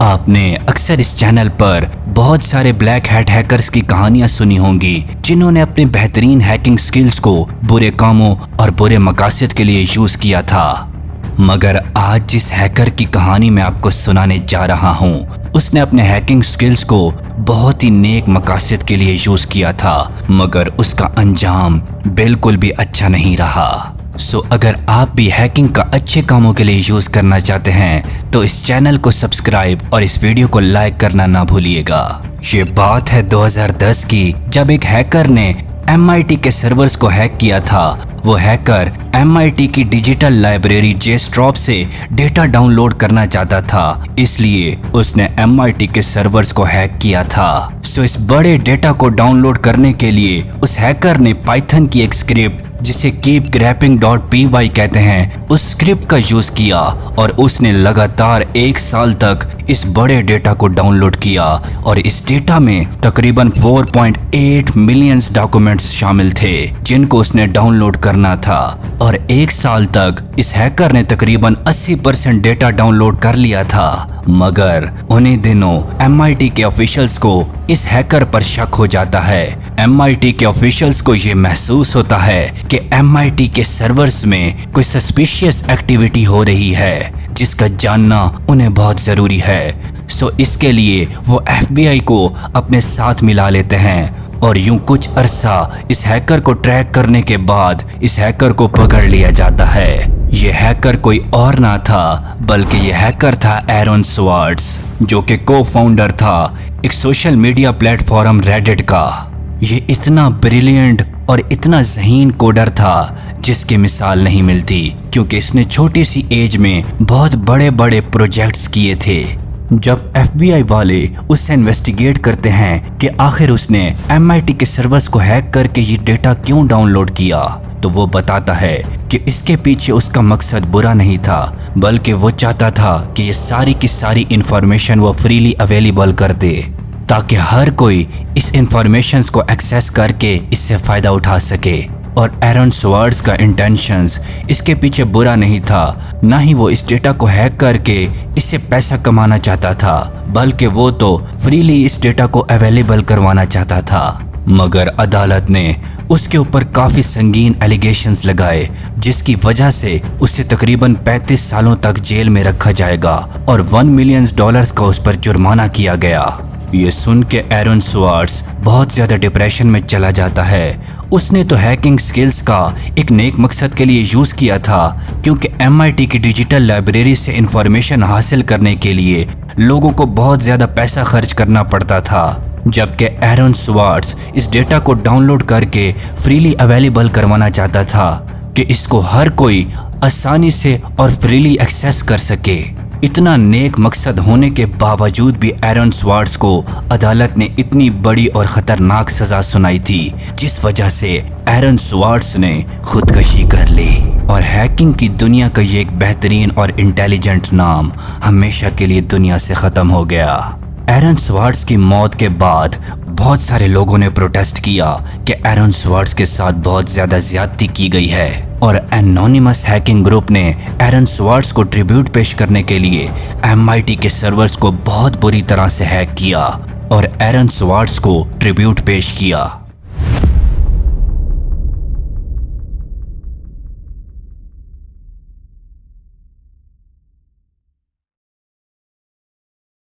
آپ نے اکثر اس چینل پر بہت سارے بلیک ہیٹ ہیکرز کی کہانیاں سنی ہوں گی جنہوں نے اپنے بہترین ہیکنگ سکلز کو برے کاموں اور برے مقاصد کے لیے یوز کیا تھا، مگر آج جس ہیکر کی کہانی میں آپ کو سنانے جا رہا ہوں اس نے اپنے ہیکنگ سکلز کو بہت ہی نیک مقاصد کے لیے یوز کیا تھا، مگر اس کا انجام بالکل بھی اچھا نہیں رہا۔ اگر آپ بھی ہیکنگ کا اچھے کاموں کے لیے یوز کرنا چاہتے ہیں تو اس چینل کو سبسکرائب اور اس ویڈیو کو لائک کرنا نہ بھولیے گا۔ یہ بات ہے 2010 کی، جب ایک ہیکر نے MIT کے سرورز کو ہیک کیا تھا۔ وہ ہیکر MIT کی ڈیجیٹل لائبریری JSTOR سے ڈیٹا ڈاؤن لوڈ کرنا چاہتا تھا، اس لیے اس نے MIT کے سرورز کو ہیک کیا تھا۔ اس بڑے ڈیٹا کو ڈاؤن لوڈ کرنے کے لیے اس ہیکر نے پائتھن کی ایک اسکرپٹ جسے keep graphing.py کہتے ہیں، اس اسکرپٹ کا یوز کیا اور اس نے لگاتار 1 سال تک اس بڑے ڈیٹا کو ڈاؤن لوڈ کیا، اور اس ڈیٹا میں تقریباً 4.8 ملین ڈاکومنٹس شامل تھے جن کو اس نے ڈاؤن لوڈ کرنا تھا، اور 1 سال تک اس ہیکر نے تقریباً 80% ڈیٹا ڈاؤن لوڈ کر لیا تھا۔ مگر انہی دنوں MIT کے آفیشلز کو اس ہیکر پر شک ہو جاتا ہے۔ MIT کے آفیشلز کو یہ محسوس ہوتا ہے کہ MIT کے سرورز میں کوئی سسپیشیس ایکٹیویٹی ہو رہی ہے جس کا جاننا انہیں بہت ضروری ہے۔ اس کے لیے وہ FBI کو اپنے ساتھ ملا لیتے ہیں، اور یوں کچھ عرصہ اس ہیکر کو ٹریک کرنے کے بعد اس ہیکر کو پکڑ لیا جاتا ہے۔ یہ ہیکر کوئی اور نہ تھا بلکہ یہ ہیکر تھا ایرون سوارٹز، جو کہ کو فاؤنڈر تھا ایک social media plate form Reddit کا۔ یہ اتنا بریلینٹ اور اتنا ذہین کوڈر تھا جس کی مثال نہیں ملتی، کیونکہ اس نے چھوٹی سی ایج میں بہت بڑے بڑے پروجیکٹس کیے تھے۔ جب FBI والے اس سے انویسٹیگیٹ کرتے ہیں کہ آخر اس نے MIT کے سرورز کو ہیک کر کے یہ ڈیٹا کیوں ڈاؤن لوڈ کیا، تو وہ بتاتا ہے کہ اس کے پیچھے اس کا مقصد برا نہیں تھا، بلکہ وہ چاہتا تھا کہ یہ ساری کی ساری انفارمیشن وہ فریلی اویلیبل کر دے تاکہ ہر کوئی اس انفارمیشنز کو ایکسیس کر کے اس سے فائدہ اٹھا سکے۔ اور ایرون سوارٹز کا انٹینشنز اس کے پیچھے برا نہیں تھا، نہ ہی وہ اس ڈیٹا کو ہیک کر کے اس سے پیسہ کمانا چاہتا تھا، بلکہ وہ تو فریلی اس ڈیٹا کو اویلیبل کروانا چاہتا تھا۔ مگر عدالت نے اس کے اوپر کافی سنگین ایلیگیشنز لگائے، جس کی وجہ سے اسے تقریباً 35 سالوں تک جیل میں رکھا جائے گا اور $1 ملین کا اس پر جرمانہ کیا گیا۔ یہ سن کے ایرون سوارٹز بہت زیادہ ڈپریشن میں چلا جاتا ہے۔ اس نے تو ہیکنگ سکلز کا ایک نیک مقصد کے لیے یوز کیا تھا، کیونکہ MIT کی ڈیجیٹل لائبریری سے انفارمیشن حاصل کرنے کے لیے لوگوں کو بہت زیادہ پیسہ خرچ کرنا پڑتا تھا، جبکہ ایرون سوارٹز اس ڈیٹا کو ڈاؤن لوڈ کر کے فریلی اویلیبل کروانا چاہتا تھا کہ اس کو ہر کوئی آسانی سے اور فریلی ایکسیس کر سکے۔ اتنا نیک مقصد ہونے کے باوجود بھی ایرون سوارٹز کو عدالت نے اتنی بڑی اور خطرناک سزا سنائی تھی، جس وجہ سے ایرون سوارٹز نے خودکشی کر لی، اور ہیکنگ کی دنیا کا یہ ایک بہترین اور انٹیلیجنٹ نام ہمیشہ کے لیے دنیا سے ختم ہو گیا۔ ایرون سوارٹز کی موت کے بعد بہت سارے لوگوں نے پروٹیسٹ کیا کہ ایرون سوارٹز کے ساتھ بہت زیادہ زیادتی کی گئی ہے، اور انونیمس ہیکنگ گروپ نے ایرون سوارٹز کو ٹریبیوٹ پیش کرنے کے لیے MIT کے سرورز کو بہت بری طرح سے ہیک کیا اور ایرون سوارٹز کو ٹریبیوٹ پیش کیا۔